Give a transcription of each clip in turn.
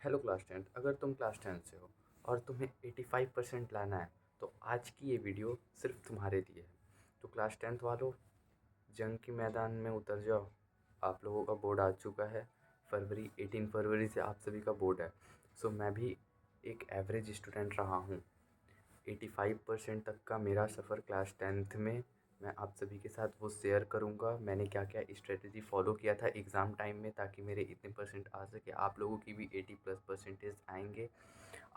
Hello class tenth. अगर तुम class tenth से हो और तुम्हें 85% लाना है तो आज की ये वीडियो सिर्फ तुम्हारे लिए है। तो क्लास टेंथ वालों, जंग के मैदान में उतर जाओ। आप लोगों का बोर्ड आ चुका है। 18 फरवरी से आप सभी का बोर्ड है। सो मैं भी एक एवरेज स्टूडेंट रहा हूँ। 85% तक का मेरा सफ़र क्लास टेंथ में मैं आप सभी के साथ वो शेयर करूँगा। मैंने क्या क्या स्ट्रेटजी फॉलो किया था एग्ज़ाम टाइम में ताकि मेरे इतने परसेंट आ सके, आप लोगों की भी 80+ परसेंटेज आएंगे।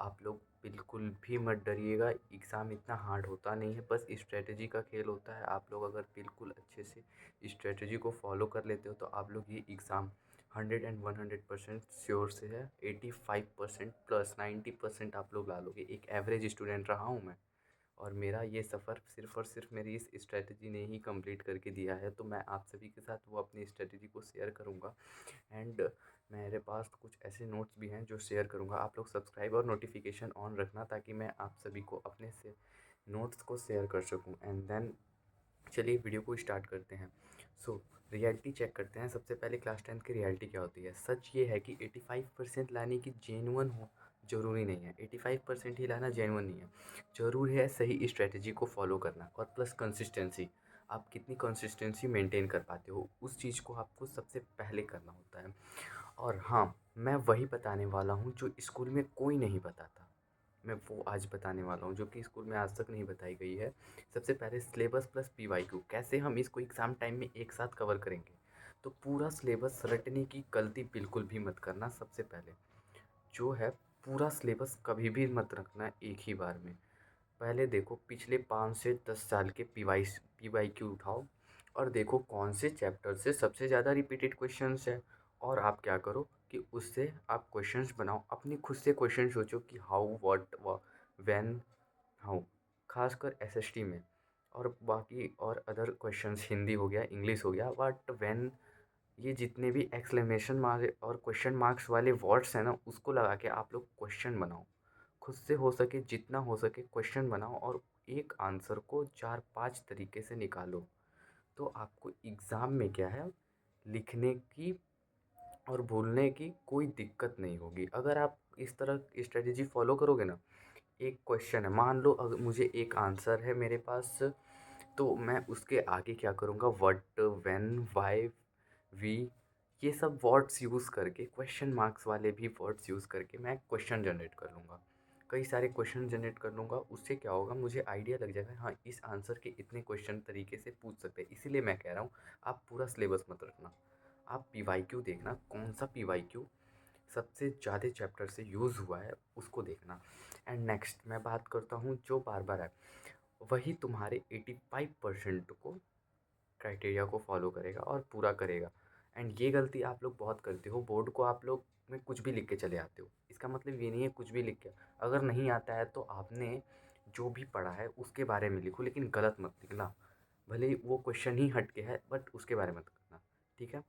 आप लोग बिल्कुल भी मत डरिएगा, एग्ज़ाम इतना हार्ड होता नहीं है, बस स्ट्रेटजी का खेल होता है। आप लोग अगर बिल्कुल अच्छे से स्ट्रेटजी को फॉलो कर लेते हो तो आप लोग ये एग्ज़ाम 100% श्योर से है। 85% प्लस 90% आप लोग ला लोगे। एक एवरेज स्टूडेंट रहा हूँ मैं, और मेरा ये सफ़र सिर्फ़ और सिर्फ मेरी इस स्ट्रेटजी ने ही कंप्लीट करके दिया है। तो मैं आप सभी के साथ वो अपनी स्ट्रेटजी को शेयर करूँगा। एंड मेरे पास कुछ ऐसे नोट्स भी हैं जो शेयर करूँगा। आप लोग सब्सक्राइब और नोटिफिकेशन ऑन रखना ताकि मैं आप सभी को अपने से नोट्स को शेयर कर सकूँ। एंड देन चलिए वीडियो को स्टार्ट करते हैं। सो रियलिटी चेक करते हैं। सबसे पहले क्लास टेंथ की रियलिटी क्या होती है। सच ये है कि 85% लाने की जेन्युइन हो ज़रूरी नहीं है। 85% ही लाना जेन्युइन नहीं है। ज़रूरी है सही स्ट्रेटजी को फॉलो करना और प्लस कंसिस्टेंसी। आप कितनी कंसिस्टेंसी मेंटेन कर पाते हो, उस चीज़ को आपको सबसे पहले करना होता है। और हाँ, मैं वही बताने वाला हूँ जो स्कूल में कोई नहीं बताता। मैं वो आज बताने वाला हूँ जो कि स्कूल में आज तक नहीं बताई गई है। सबसे पहले सिलेबस प्लस पीवाईक्यू कैसे हम इसको एग्ज़ाम टाइम में एक साथ कवर करेंगे। तो पूरा सिलेबस रटने की गलती बिल्कुल भी मत करना। सबसे पहले जो है, पूरा सिलेबस कभी भी मत रखना एक ही बार में। पहले देखो पिछले 5 से 10 साल के पीवाईक्यू उठाओ और देखो कौन से चैप्टर से सबसे ज़्यादा रिपीटेड क्वेश्चंस है। और आप क्या करो कि उससे आप क्वेश्चंस बनाओ। अपनी खुद से क्वेश्चन सोचो कि हाउ, व्हाट, व्हेन, हाउ, खासकर एसएसटी में। और बाकी और अदर क्वेश्चंस, हिंदी हो गया, इंग्लिश हो गया, व्हाट, व्हेन, ये जितने भी एक्सक्लेमेशन मार्क और क्वेश्चन मार्क्स वाले वर्ड्स हैं ना, उसको लगा के आप लोग क्वेश्चन बनाओ। खुद से हो सके जितना हो सके क्वेश्चन बनाओ और एक आंसर को 4-5 तरीके से निकालो। तो आपको एग्ज़ाम में क्या है, लिखने की और भूलने की कोई दिक्कत नहीं होगी। अगर आप इस तरह स्ट्रेटजी फॉलो करोगे ना, एक क्वेश्चन है, मान लो अगर मुझे एक आंसर है मेरे पास, तो मैं उसके आगे क्या करूँगा, व्हाट, व्हेन, व्हाई, वी, ये सब वर्ड्स यूज़ करके, क्वेश्चन मार्क्स वाले भी वर्ड्स यूज़ करके मैं क्वेश्चन जनरेट कर लूँगा। कई सारे क्वेश्चन जनरेट कर लूँगा। उससे क्या होगा, मुझे आइडिया लग जाएगा, हाँ इस आंसर के इतने क्वेश्चन तरीके से पूछ सकते हैं। इसीलिए मैं कह रहा हूँ आप पूरा सिलेबस मत रखना। आप पीवाईक्यू देखना, कौन सा पीवाईक्यू सबसे ज़्यादा चैप्टर से यूज़ हुआ है उसको देखना। एंड नेक्स्ट मैं बात करता हूँ जो बार बार है, वही तुम्हारे 85% को क्राइटेरिया को फॉलो करेगा और पूरा करेगा। एंड ये गलती आप लोग बहुत करते हो, बोर्ड को आप लोग में कुछ भी लिख के चले आते हो। इसका मतलब ये नहीं है कुछ भी लिख के, अगर नहीं आता है तो आपने जो भी पढ़ा है उसके बारे में लिखो, लेकिन गलत मत लिखना। भले ही वो क्वेश्चन ही हट के है बट उसके बारे में मत करना, ठीक है।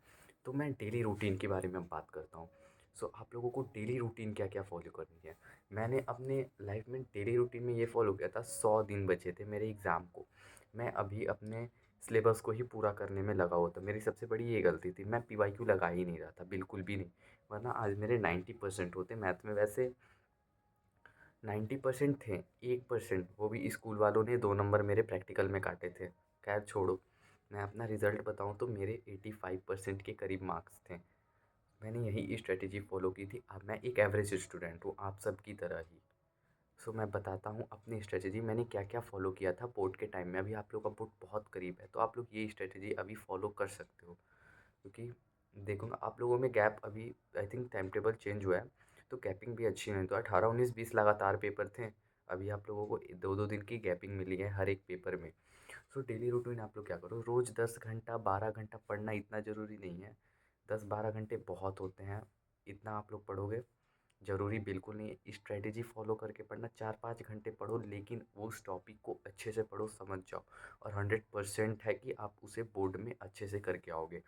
तो मैं डेली रूटीन के बारे में बात करता हूँ। सो आप लोगों को डेली रूटीन क्या क्या फॉलो करनी है। मैंने अपने लाइफ में डेली रूटीन में ये फॉलो किया था। 100 दिन बचे थे मेरे एग्ज़ाम को, मैं अभी अपने सिलेबस को ही पूरा करने में लगा हुआ था। मेरी सबसे बड़ी ये गलती थी, मैं पीवाईक्यू लगा ही नहीं रहा था, बिल्कुल भी नहीं। वरना आज मेरे 90% होते मैथ में। वैसे 90% थे, 1% वो भी स्कूल वालों ने 2 नंबर मेरे प्रैक्टिकल में काटे थे। खैर छोड़ो, मैं अपना रिज़ल्ट बताऊँ तो मेरे 85% के करीब मार्क्स थे। मैंने यही स्ट्रेटेजी फ़ॉलो की थी। अब मैं एक एवरेज स्टूडेंट हूँ आप सब की तरह ही। सो मैं बताता हूँ अपनी स्ट्रेटेजी मैंने क्या क्या फ़ॉलो किया था बोर्ड के टाइम में। अभी आप लोग का बोर्ड बहुत करीब है तो आप लोग ये स्ट्रेटेजी अभी फ़ॉलो कर सकते हो। क्योंकि देखूँगा आप लोगों में गैप अभी, I think time table change हुआ है तो गैपिंग भी अच्छी नहीं, तो 18, 19, 20 लगातार पेपर थे। अभी आप लोगों को 2-2 दिन की गैपिंग मिली है हर एक पेपर में। सो डेली रूटीन आप लोग क्या करो, रोज़ 10 घंटा 12 घंटा पढ़ना इतना ज़रूरी नहीं है। 10-12 घंटे बहुत होते हैं, इतना आप लोग पढ़ोगे ज़रूरी बिल्कुल नहीं है। स्ट्रैटेजी फ़ॉलो करके पढ़ना, 4-5 घंटे पढ़ो लेकिन वो उस टॉपिक को अच्छे से पढ़ो, समझ जाओ। और 100% है कि आप उसे बोर्ड में अच्छे से करके आओगे।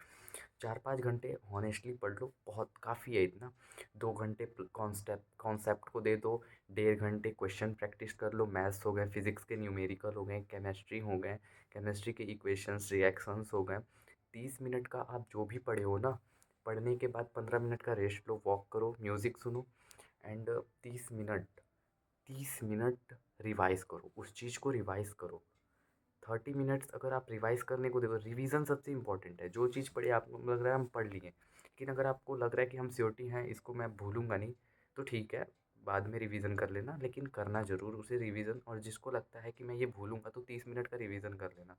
4-5 घंटे हॉनेस्टली पढ़ लो, बहुत काफ़ी है इतना। 2 घंटे कॉन्सेप्ट को दे दो, 1.5 घंटे क्वेश्चन प्रैक्टिस कर लो। मैथ्स हो गए, फिज़िक्स के न्यूमेरिकल हो गए, केमिस्ट्री हो गए, केमिस्ट्री के इक्वेशंस, रिएक्शंस हो गए। 30 मिनट का आप जो भी पढ़े हो ना, पढ़ने के बाद 15 मिनट का रेस्ट लो, वॉक करो, म्यूज़िक सुनो एंड 30 मिनट रिवाइज़ करो, उस चीज़ को रिवाइज़ करो। 30 मिनट्स अगर आप रिवाइज़ करने को देखो, रिवीजन सबसे इम्पोर्टेंट है। जो चीज़ पढ़ी आपको लग रहा है हम पढ़ लिए, लेकिन अगर आपको लग रहा है कि हम श्योरिटी हैं इसको मैं भूलूंगा नहीं, तो ठीक है, बाद में रिवीजन कर लेना, लेकिन करना ज़रूर उसे रिवीजन। और जिसको लगता है कि मैं ये भूलूंगा तो 30 मिनट का रिवीजन कर लेना,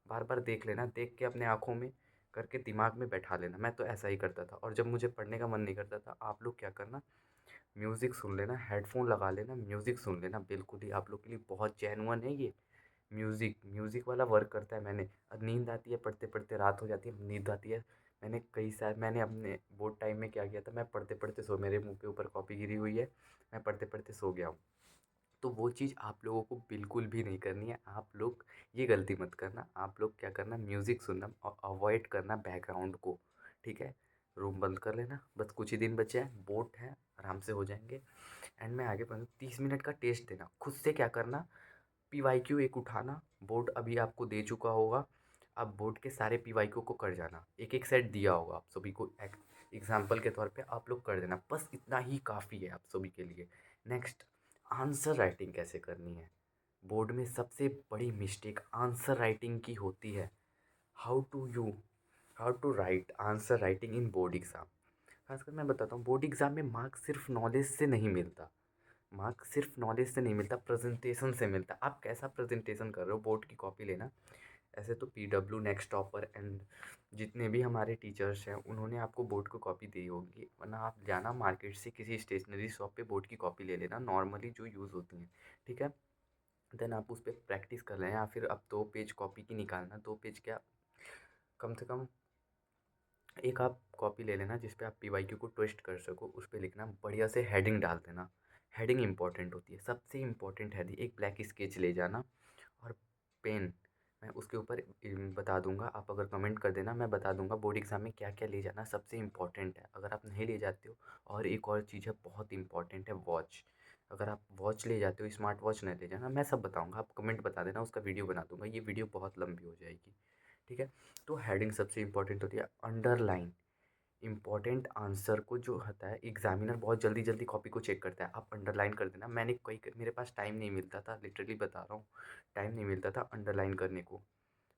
बार बार देख लेना, देख के अपने आँखों में करके दिमाग में बैठा लेना। मैं तो ऐसा ही करता था। और जब मुझे पढ़ने का मन नहीं करता था, आप लोग क्या करना, म्यूज़िक सुन लेना, हेडफोन लगा लेना, म्यूज़िक सुन लेना, बिल्कुल ही आप लोग के लिए बहुत जेन्युइन है ये। म्यूज़िक म्यूज़िक वाला वर्क करता है। मैंने अब नींद आती है, पढ़ते पढ़ते रात हो जाती है, नींद आती है। मैंने अपने बोर्ड टाइम में क्या किया था, मैं पढ़ते पढ़ते सो, मेरे मुंह के ऊपर कॉपी गिरी हुई है, मैं पढ़ते पढ़ते सो गया हूँ। तो वो चीज़ आप लोगों को बिल्कुल भी नहीं करनी है। आप लोग ये गलती मत करना। आप लोग क्या करना, म्यूज़िक सुनना और अवॉइड करना बैकग्राउंड को, ठीक है। रूम बंद कर लेना, बस कुछ ही दिन बचे हैं, बोर्ड है, आराम से हो जाएंगे। एंड मैं आगे बढ़ूँ, 30 मिनट का टेस्ट देना खुद से। क्या करना, पीवाईक्यू एक उठाना, बोर्ड अभी आपको दे चुका होगा, अब बोर्ड के सारे पीवाईक्यू को कर जाना, एक एक सेट दिया होगा आप सभी को, एग्जाम्पल के तौर पे आप लोग कर देना, बस इतना ही काफ़ी है आप सभी के लिए। नेक्स्ट, आंसर राइटिंग कैसे करनी है। बोर्ड में सबसे बड़ी मिस्टेक आंसर राइटिंग की होती है। How to you how to write answer writing in board exam. खासकर मैं बताता हूँ, बोर्ड एग्ज़ाम में मार्क्स सिर्फ नॉलेज से नहीं मिलता, मार्क्स सिर्फ नॉलेज से नहीं मिलता, प्रेजेंटेशन से मिलता। आप कैसा प्रेजेंटेशन कर रहे हो, बोर्ड की कॉपी लेना। ऐसे तो PW, नेक्स्ट टॉपर एंड जितने भी हमारे टीचर्स हैं उन्होंने आपको बोर्ड की कॉपी दी होगी, वरना आप जाना मार्केट से किसी स्टेशनरी शॉप पे बोर्ड की कॉपी ले लेना, नॉर्मली जो यूज़ होती हैं, ठीक है। देन आप उस पर प्रैक्टिस कर लें, या फिर अब 2 पेज कॉपी की निकालना, 2 पेज क्या, कम से कम एक आप कॉपी ले लेना जिस पे आप PYQ को ट्विस्ट कर सको, उस पे लिखना, बढ़िया से हेडिंग डाल देना। हेडिंग इंपॉर्टेंट होती है, सबसे इम्पॉर्टेंट हेडिंग। एक ब्लैक स्केच ले जाना और पेन, मैं उसके ऊपर बता दूंगा, आप अगर कमेंट कर देना, मैं बता दूंगा बोर्ड एग्ज़ाम में क्या क्या ले जाना सबसे इम्पॉर्टेंट है, अगर आप नहीं ले जाते हो। और एक और चीज़ है बहुत इंपॉर्टेंट है, वॉच। अगर आप वॉच ले जाते हो, स्मार्ट वॉच नहीं ले जाना, मैं सब बताऊंगा, आप कमेंट बता देना, उसका वीडियो बना दूंगा, ये वीडियो बहुत लंबी हो जाएगी, ठीक है। तो हेडिंग सबसे इम्पोर्टेंट होती है। अंडरलाइन, इम्पॉर्टेंट आंसर को जो होता है, एग्जामिनर बहुत जल्दी जल्दी कॉपी को चेक करता है, आप अंडरलाइन कर देना। मेरे पास टाइम नहीं मिलता था, लिटरली बता रहा हूँ, टाइम नहीं मिलता था अंडरलाइन करने को।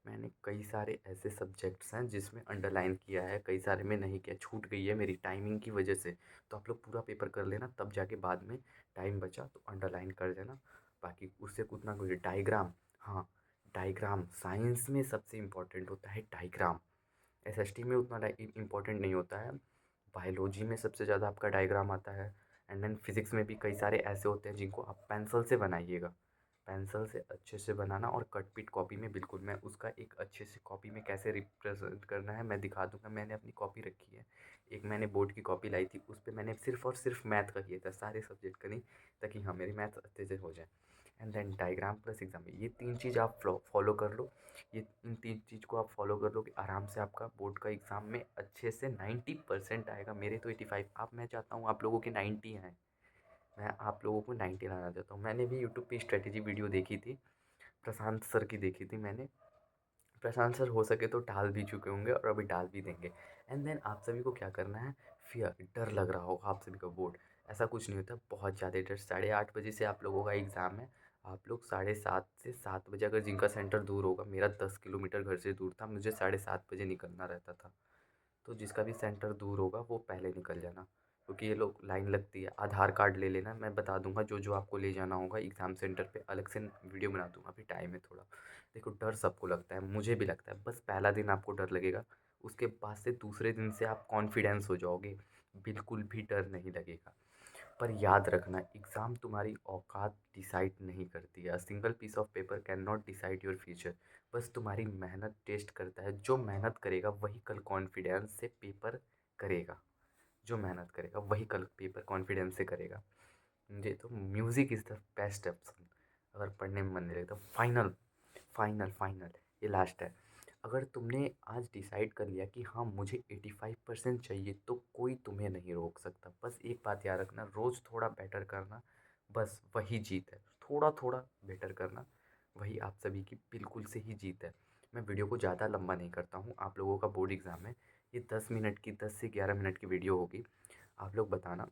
मैंने कई सारे ऐसे सब्जेक्ट्स हैं जिसमें अंडरलाइन किया है, कई सारे में नहीं किया, छूट गई है मेरी टाइमिंग की वजह से। तो आप लोग पूरा पेपर कर लेना, तब जाके बाद में टाइम बचा तो अंडरलाइन कर देना। बाकी उससे उतना कुछ, डायग्राम, हाँ, डायग्राम साइंस में सबसे इम्पोर्टेंट होता है डायग्राम। SST में उतना इम्पोर्टेंट नहीं होता है, बायोलॉजी में सबसे ज़्यादा आपका डायग्राम आता है। एंड देन फिज़िक्स में भी कई सारे ऐसे होते हैं जिनको आप पेंसिल से बनाइएगा, पेंसिल से अच्छे से बनाना। और कट पीट कॉपी में बिल्कुल, मैं उसका एक अच्छे से कॉपी में कैसे रिप्रेजेंट करना है मैं दिखा दूंगा। मैंने अपनी कॉपी रखी है, एक मैंने बोर्ड की कॉपी लाई थी, उस पर मैंने सिर्फ और सिर्फ मैथ का किया था, सारे सब्जेक्ट का नहीं, ताकि हाँ मेरी मैथ अच्छे से हो जाए। And then diagram plus exam, ये 3 चीज़ आप फॉलो कर लो। ये इन 3 चीज़ को आप फॉलो कर लो कि आराम से आपका बोर्ड का एग्ज़ाम में अच्छे से 90% आएगा। मेरे तो 85, आप, मैं चाहता हूँ आप लोगों के 90 हैं, मैं आप लोगों को 90 लाना चाहता हूँ। मैंने भी यूट्यूब पे स्ट्रेटेजी वीडियो देखी थी, प्रशांत सर की देखी थी मैंने। प्रशांत सर हो सके तो डाल भी चुके होंगे और अभी डाल भी देंगे। एंड देन आप सभी को क्या करना है, फियर, डर लग रहा होगा आप सभी का बोर्ड, ऐसा कुछ नहीं होता, बहुत ज़्यादा डर। 8:30 बजे से आप लोगों का एग्ज़ाम है, आप लोग 7:30 से 7 बजे, अगर जिनका सेंटर दूर होगा, मेरा 10 किलोमीटर घर से दूर था, मुझे 7:30 बजे निकलना रहता था। तो जिसका भी सेंटर दूर होगा वो पहले निकल जाना, क्योंकि ये लोग लाइन लगती है। आधार कार्ड ले लेना, मैं बता दूंगा जो जो आपको ले जाना होगा एग्ज़ाम सेंटर पे, अलग से वीडियो बना दूंगा, अभी टाइम है थोड़ा। देखो, डर सबको लगता है, मुझे भी लगता है, बस पहला दिन आपको डर लगेगा, उसके बाद से दूसरे दिन से आप कॉन्फिडेंस हो जाओगे, बिल्कुल भी डर नहीं लगेगा। पर याद रखना, एग्ज़ाम तुम्हारी औकात डिसाइड नहीं करती है, single piece of paper can not decide your future. बस तुम्हारी मेहनत टेस्ट करता है, जो मेहनत करेगा वही कल कॉन्फिडेंस से पेपर करेगा, जो मेहनत करेगा वही कल पेपर कॉन्फिडेंस से करेगा। मुझे तो music is the best option, अगर पढ़ने में मन नहीं लगता। फाइनल फाइनल फाइनल, ये लास्ट है। अगर तुमने आज डिसाइड कर लिया कि हाँ मुझे 85% चाहिए, तो कोई तुम्हें नहीं रोक सकता। बस एक बात याद रखना, रोज़ थोड़ा बेटर करना, बस वही जीत है। थोड़ा थोड़ा बेटर करना, वही आप सभी की बिल्कुल से ही जीत है। मैं वीडियो को ज़्यादा लंबा नहीं करता हूँ, आप लोगों का बोर्ड एग्ज़ाम है, ये 10 मिनट की 10 से 11 मिनट की वीडियो होगी। आप लोग बताना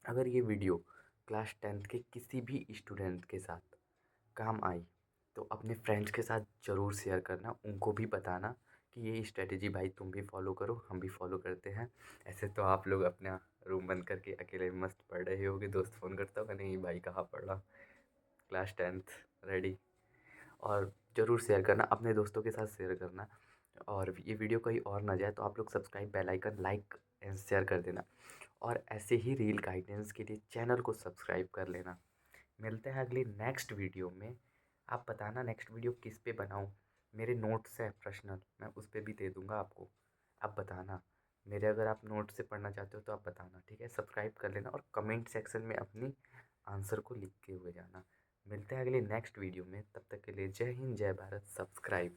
अगर ये वीडियो क्लास 10th के किसी भी स्टूडेंट के साथ काम आई तो अपने फ्रेंड्स के साथ ज़रूर शेयर करना, उनको भी बताना कि ये स्ट्रेटेजी भाई तुम भी फॉलो करो, हम भी फॉलो करते हैं। ऐसे तो आप लोग अपना रूम बंद करके अकेले मस्त पढ़ रहे होगे, दोस्त फ़ोन करता होगा नहीं भाई कहाँ पढ़ रहा, क्लास 10th रेडी। और ज़रूर शेयर करना, अपने दोस्तों के साथ शेयर करना। और ये वीडियो कहीं और ना जाए तो आप लोग subscribe, bell icon, like and share कर देना। और ऐसे ही रील गाइडेंस के लिए चैनल को सब्सक्राइब कर लेना। मिलते हैं अगली नेक्स्ट वीडियो में। आप बताना नेक्स्ट वीडियो किस पे बनाऊँ। मेरे नोट्स हैं पर्सनल, मैं उस पे भी दे दूँगा आपको। आप बताना मेरे, अगर आप नोट से पढ़ना चाहते हो तो आप बताना, ठीक है। सब्सक्राइब कर लेना और कमेंट सेक्शन में अपनी आंसर को लिख के हुए जाना। मिलते हैं अगले नेक्स्ट वीडियो में, तब तक के लिए जय हिंद, जय भारत, सब्सक्राइब।